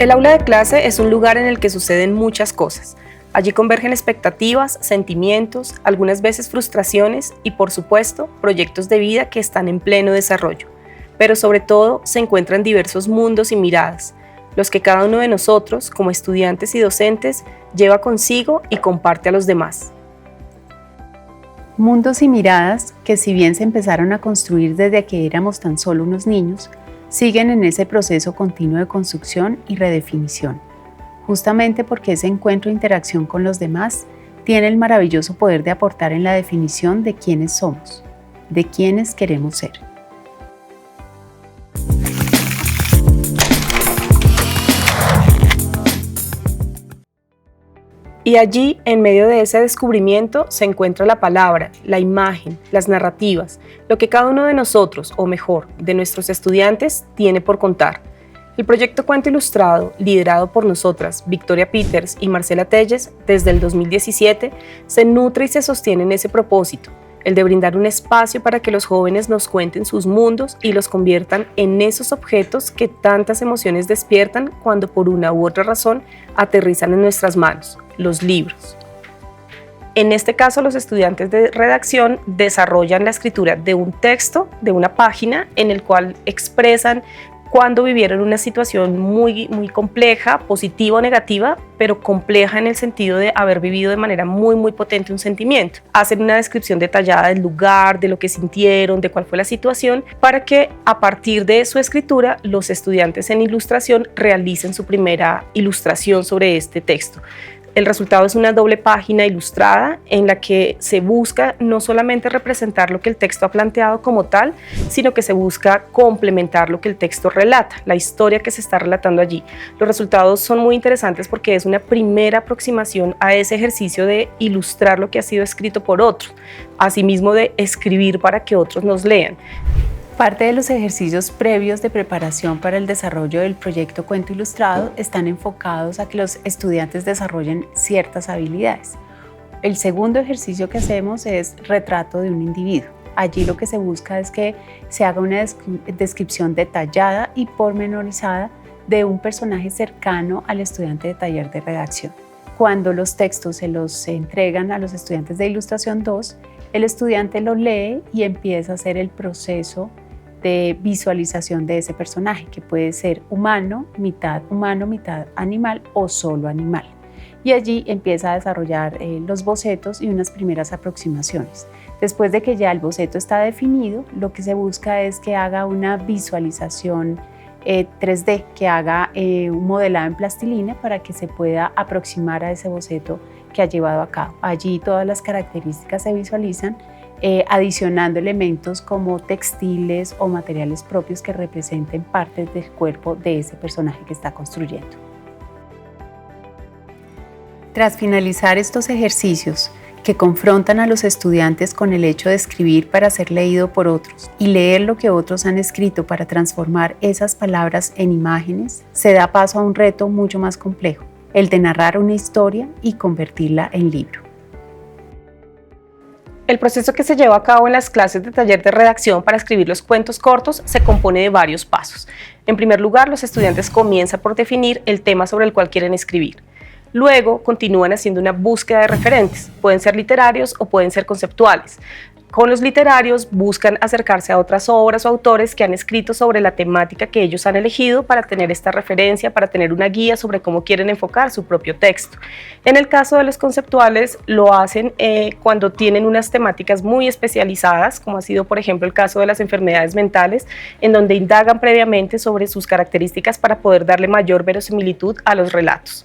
El aula de clase es un lugar en el que suceden muchas cosas. Allí convergen expectativas, sentimientos, algunas veces frustraciones y, por supuesto, proyectos de vida que están en pleno desarrollo. Pero sobre todo se encuentran diversos mundos y miradas, los que cada uno de nosotros, como estudiantes y docentes, lleva consigo y comparte a los demás. Mundos y miradas que, si bien se empezaron a construir desde que éramos tan solo unos niños, siguen en ese proceso continuo de construcción y redefinición, justamente porque ese encuentro e interacción con los demás tiene el maravilloso poder de aportar en la definición de quiénes somos, de quiénes queremos ser. Y allí, en medio de ese descubrimiento, se encuentra la palabra, la imagen, las narrativas, lo que cada uno de nosotros, o mejor, de nuestros estudiantes, tiene por contar. El proyecto Cuento Ilustrado, liderado por nosotras, Victoria Peters y Marcela Telles, desde el 2017, se nutre y se sostiene en ese propósito, el de brindar un espacio para que los jóvenes nos cuenten sus mundos y los conviertan en esos objetos que tantas emociones despiertan cuando por una u otra razón aterrizan en nuestras manos, los libros. En este caso, los estudiantes de redacción desarrollan la escritura de un texto, de una página, en el cual expresan cuando vivieron una situación muy compleja, positiva o negativa, pero compleja en el sentido de haber vivido de manera muy potente un sentimiento. Hacen una descripción detallada del lugar, de lo que sintieron, de cuál fue la situación, para que a partir de su escritura los estudiantes en ilustración realicen su primera ilustración sobre este texto. El resultado es una doble página ilustrada en la que se busca no solamente representar lo que el texto ha planteado como tal, sino que se busca complementar lo que el texto relata, la historia que se está relatando allí. Los resultados son muy interesantes porque es una primera aproximación a ese ejercicio de ilustrar lo que ha sido escrito por otros, asimismo de escribir para que otros nos lean. Parte de los ejercicios previos de preparación para el desarrollo del proyecto Cuento Ilustrado están enfocados a que los estudiantes desarrollen ciertas habilidades. El segundo ejercicio que hacemos es retrato de un individuo. Allí lo que se busca es que se haga una descripción detallada y pormenorizada de un personaje cercano al estudiante de taller de redacción. Cuando los textos se los entregan a los estudiantes de Ilustración 2, el estudiante lo lee y empieza a hacer el proceso de visualización de ese personaje, que puede ser humano, mitad animal o solo animal. Y allí empieza a desarrollar los bocetos y unas primeras aproximaciones. Después de que ya el boceto está definido, lo que se busca es que haga una visualización 3D, que haga un modelado en plastilina para que se pueda aproximar a ese boceto que ha llevado a cabo. Allí todas las características se visualizan, adicionando elementos como textiles o materiales propios que representen partes del cuerpo de ese personaje que está construyendo. Tras finalizar estos ejercicios que confrontan a los estudiantes con el hecho de escribir para ser leído por otros y leer lo que otros han escrito para transformar esas palabras en imágenes, se da paso a un reto mucho más complejo, el de narrar una historia y convertirla en libro. El proceso que se lleva a cabo en las clases de taller de redacción para escribir los cuentos cortos se compone de varios pasos. En primer lugar, los estudiantes comienzan por definir el tema sobre el cual quieren escribir. Luego, continúan haciendo una búsqueda de referentes, pueden ser literarios o pueden ser conceptuales. Con los literarios buscan acercarse a otras obras o autores que han escrito sobre la temática que ellos han elegido para tener esta referencia, para tener una guía sobre cómo quieren enfocar su propio texto. En el caso de los conceptuales, lo hacen cuando tienen unas temáticas muy especializadas, como ha sido por ejemplo el caso de las enfermedades mentales, en donde indagan previamente sobre sus características para poder darle mayor verosimilitud a los relatos.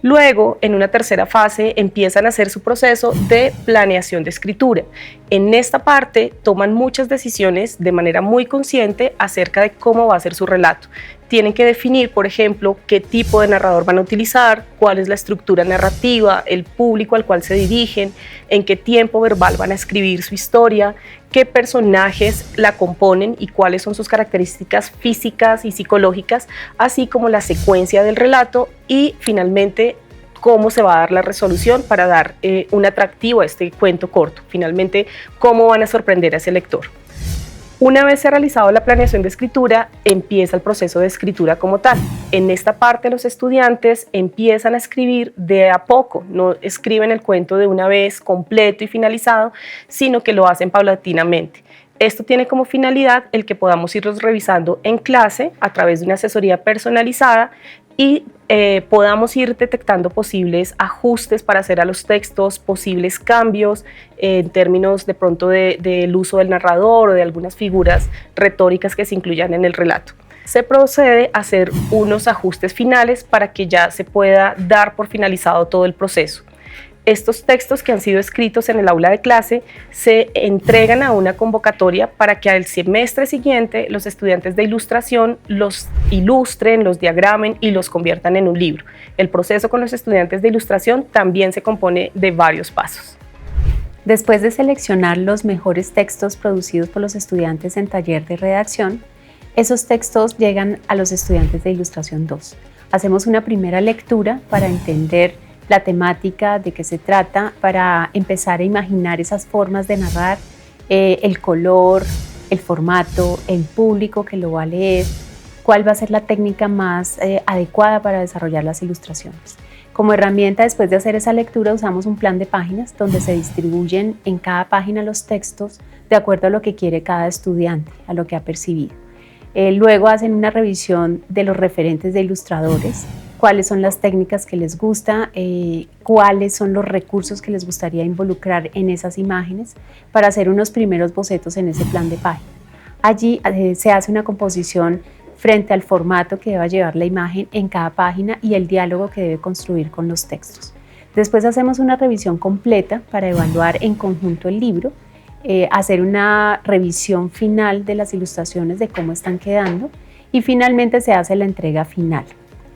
Luego, en una tercera fase, empiezan a hacer su proceso de planeación de escritura. En esta parte toman muchas decisiones de manera muy consciente acerca de cómo va a ser su relato. Tienen que definir, por ejemplo, qué tipo de narrador van a utilizar, cuál es la estructura narrativa, el público al cual se dirigen, en qué tiempo verbal van a escribir su historia, qué personajes la componen y cuáles son sus características físicas y psicológicas, así como la secuencia del relato y finalmente cómo se va a dar la resolución para dar un atractivo a este cuento corto. Finalmente, cómo van a sorprender a ese lector. Una vez se ha realizado la planeación de escritura, empieza el proceso de escritura como tal. En esta parte los estudiantes empiezan a escribir de a poco, no escriben el cuento de una vez completo y finalizado, sino que lo hacen paulatinamente. Esto tiene como finalidad el que podamos irlos revisando en clase a través de una asesoría personalizada y podamos ir detectando posibles ajustes para hacer a los textos, posibles cambios en términos de pronto del uso del narrador o de algunas figuras retóricas que se incluyan en el relato. Se procede a hacer unos ajustes finales para que ya se pueda dar por finalizado todo el proceso. Estos textos que han sido escritos en el aula de clase se entregan a una convocatoria para que al semestre siguiente los estudiantes de ilustración los ilustren, los diagramen y los conviertan en un libro. El proceso con los estudiantes de ilustración también se compone de varios pasos. Después de seleccionar los mejores textos producidos por los estudiantes en taller de redacción, esos textos llegan a los estudiantes de Ilustración 2. Hacemos una primera lectura para entender la temática, de qué se trata, para empezar a imaginar esas formas de narrar, el color, el formato, el público que lo va a leer, cuál va a ser la técnica más adecuada para desarrollar las ilustraciones. Como herramienta, después de hacer esa lectura, usamos un plan de páginas donde se distribuyen en cada página los textos de acuerdo a lo que quiere cada estudiante, a lo que ha percibido. Luego hacen una revisión de los referentes de ilustradores, cuáles son las técnicas que les gusta, cuáles son los recursos que les gustaría involucrar en esas imágenes para hacer unos primeros bocetos en ese plan de página. Allí se hace una composición frente al formato que deba llevar la imagen en cada página y el diálogo que debe construir con los textos. Después hacemos una revisión completa para evaluar en conjunto el libro, hacer una revisión final de las ilustraciones de cómo están quedando y finalmente se hace la entrega final.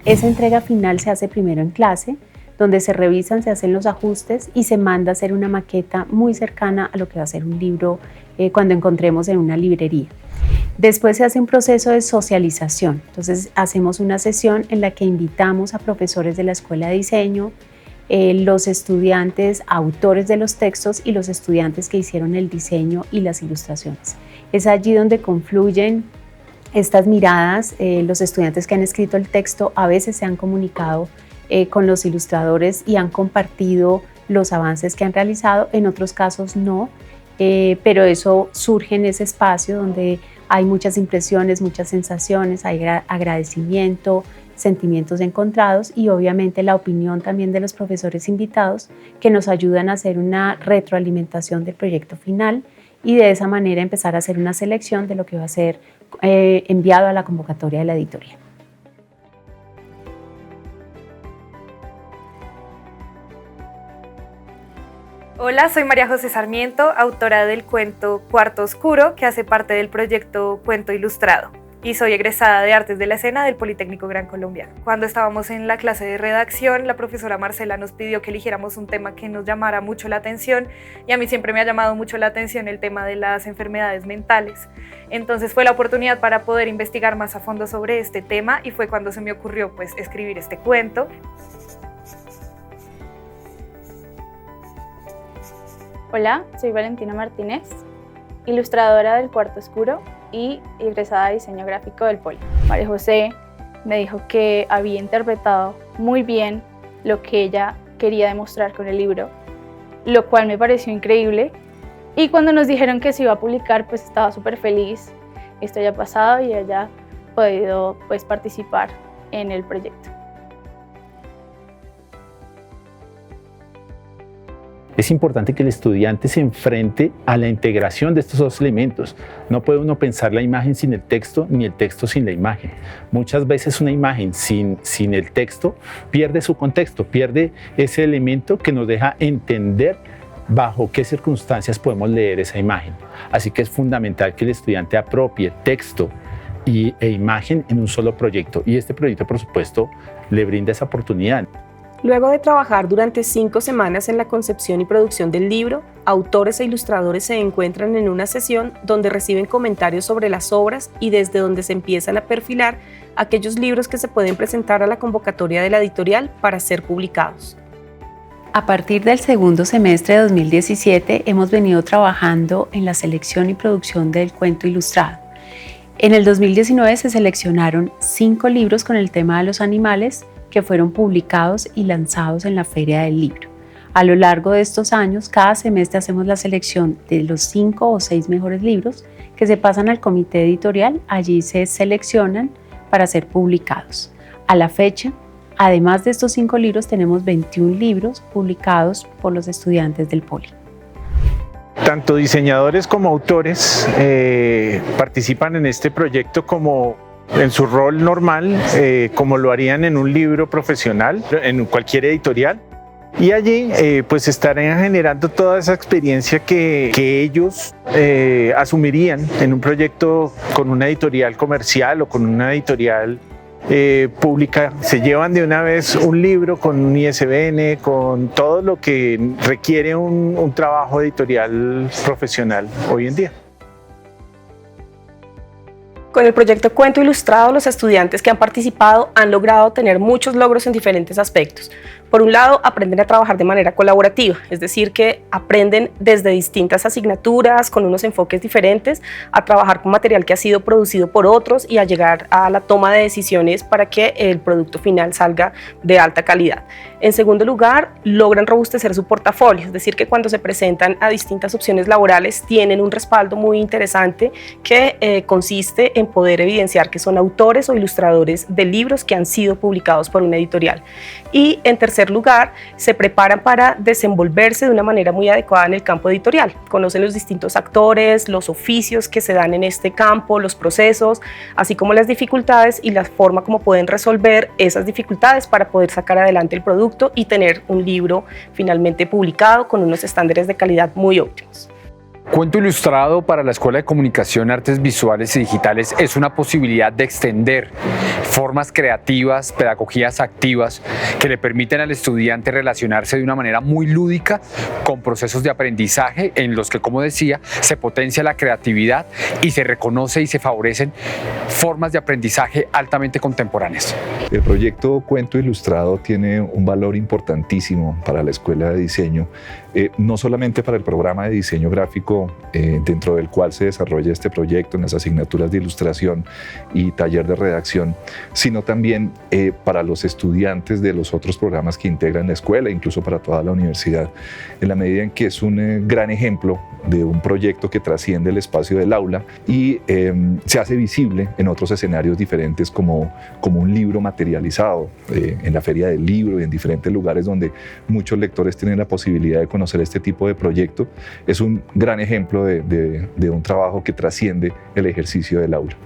Esa entrega final se hace primero en clase, donde se revisan, se hacen los ajustes y se manda a hacer una maqueta muy cercana a lo que va a ser un libro cuando encontremos en una librería. Después se hace un proceso de socialización, entonces hacemos una sesión en la que invitamos a profesores de la Escuela de Diseño, los estudiantes, autores de los textos y los estudiantes que hicieron el diseño y las ilustraciones. Es allí donde confluyen estas miradas. Los estudiantes que han escrito el texto a veces se han comunicado con los ilustradores y han compartido los avances que han realizado, en otros casos no, pero eso surge en ese espacio donde hay muchas impresiones, muchas sensaciones, hay agradecimiento, sentimientos encontrados y obviamente la opinión también de los profesores invitados que nos ayudan a hacer una retroalimentación del proyecto final y de esa manera empezar a hacer una selección de lo que va a ser enviado a la convocatoria de la editorial. Hola, soy María José Sarmiento, autora del cuento Cuarto Oscuro, que hace parte del proyecto Cuento Ilustrado, y soy egresada de Artes de la Escena del Politécnico Gran Colombiano. Cuando estábamos en la clase de redacción, la profesora Marcela nos pidió que eligiéramos un tema que nos llamara mucho la atención, y a mí siempre me ha llamado mucho la atención el tema de las enfermedades mentales. Entonces fue la oportunidad para poder investigar más a fondo sobre este tema y fue cuando se me ocurrió escribir este cuento. Hola, soy Valentina Martínez, ilustradora del Cuarto Oscuro y egresada de diseño gráfico del Poli. María José me dijo que había interpretado muy bien lo que ella quería demostrar con el libro, lo cual me pareció increíble. Y cuando nos dijeron que se iba a publicar, estaba súper feliz. Esto ya ha pasado y haya podido participar en el proyecto. Es importante que el estudiante se enfrente a la integración de estos dos elementos. No puede uno pensar la imagen sin el texto, ni el texto sin la imagen. Muchas veces una imagen sin el texto pierde su contexto, pierde ese elemento que nos deja entender bajo qué circunstancias podemos leer esa imagen. Así que es fundamental que el estudiante apropie texto e imagen en un solo proyecto. Y este proyecto, por supuesto, le brinda esa oportunidad. Luego de trabajar durante 5 semanas en la concepción y producción del libro, autores e ilustradores se encuentran en una sesión donde reciben comentarios sobre las obras y desde donde se empiezan a perfilar aquellos libros que se pueden presentar a la convocatoria de la editorial para ser publicados. A partir del segundo semestre de 2017 hemos venido trabajando en la selección y producción del cuento ilustrado. En el 2019 se seleccionaron 5 libros con el tema de los animales que fueron publicados y lanzados en la Feria del Libro. A lo largo de estos años, cada semestre hacemos la selección de los 5 o 6 mejores libros que se pasan al comité editorial. Allí se seleccionan para ser publicados. A la fecha, además de estos 5 libros, tenemos 21 libros publicados por los estudiantes del Poli. Tanto diseñadores como autores participan en este proyecto como en su rol normal, como lo harían en un libro profesional, en cualquier editorial. Y allí pues estarán generando toda esa experiencia que ellos asumirían en un proyecto con una editorial comercial o con una editorial pública. Se llevan de una vez un libro con un ISBN, con todo lo que requiere un trabajo editorial profesional hoy en día. Con el proyecto Cuento Ilustrado, los estudiantes que han participado han logrado tener muchos logros en diferentes aspectos. Por un lado, aprenden a trabajar de manera colaborativa, es decir, que aprenden desde distintas asignaturas, con unos enfoques diferentes, a trabajar con material que ha sido producido por otros y a llegar a la toma de decisiones para que el producto final salga de alta calidad. En segundo lugar, logran robustecer su portafolio, es decir, que cuando se presentan a distintas opciones laborales tienen un respaldo muy interesante que consiste en poder evidenciar que son autores o ilustradores de libros que han sido publicados por una editorial. Y en tercer lugar, se preparan para desenvolverse de una manera muy adecuada en el campo editorial. Conocen los distintos actores, los oficios que se dan en este campo, los procesos, así como las dificultades y la forma como pueden resolver esas dificultades para poder sacar adelante el producto y tener un libro finalmente publicado con unos estándares de calidad muy óptimos. Cuento Ilustrado para la Escuela de Comunicación, Artes Visuales y Digitales es una posibilidad de extender formas creativas, pedagogías activas que le permiten al estudiante relacionarse de una manera muy lúdica con procesos de aprendizaje en los que, como decía, se potencia la creatividad y se reconoce y se favorecen formas de aprendizaje altamente contemporáneas. El proyecto Cuento Ilustrado tiene un valor importantísimo para la Escuela de Diseño, no solamente para el programa de diseño gráfico dentro del cual se desarrolla este proyecto en las asignaturas de ilustración y taller de redacción, sino también para los estudiantes de los otros programas que integran la escuela, incluso para toda la universidad, en la medida en que es un gran ejemplo de un proyecto que trasciende el espacio del aula y se hace visible en otros escenarios diferentes como un libro materializado en la Feria del Libro y en diferentes lugares donde muchos lectores tienen la posibilidad de conocer este tipo de proyecto. Es un gran ejemplo de un trabajo que trasciende el ejercicio del aula.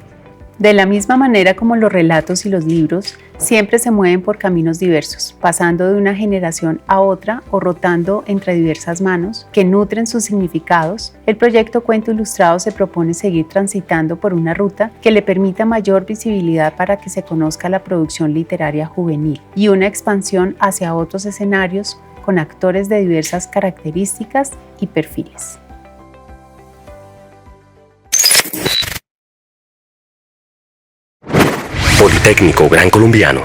De la misma manera como los relatos y los libros siempre se mueven por caminos diversos, pasando de una generación a otra o rotando entre diversas manos que nutren sus significados, el proyecto Cuento Ilustrado se propone seguir transitando por una ruta que le permita mayor visibilidad para que se conozca la producción literaria juvenil y una expansión hacia otros escenarios con actores de diversas características y perfiles. Politécnico Gran Colombiano.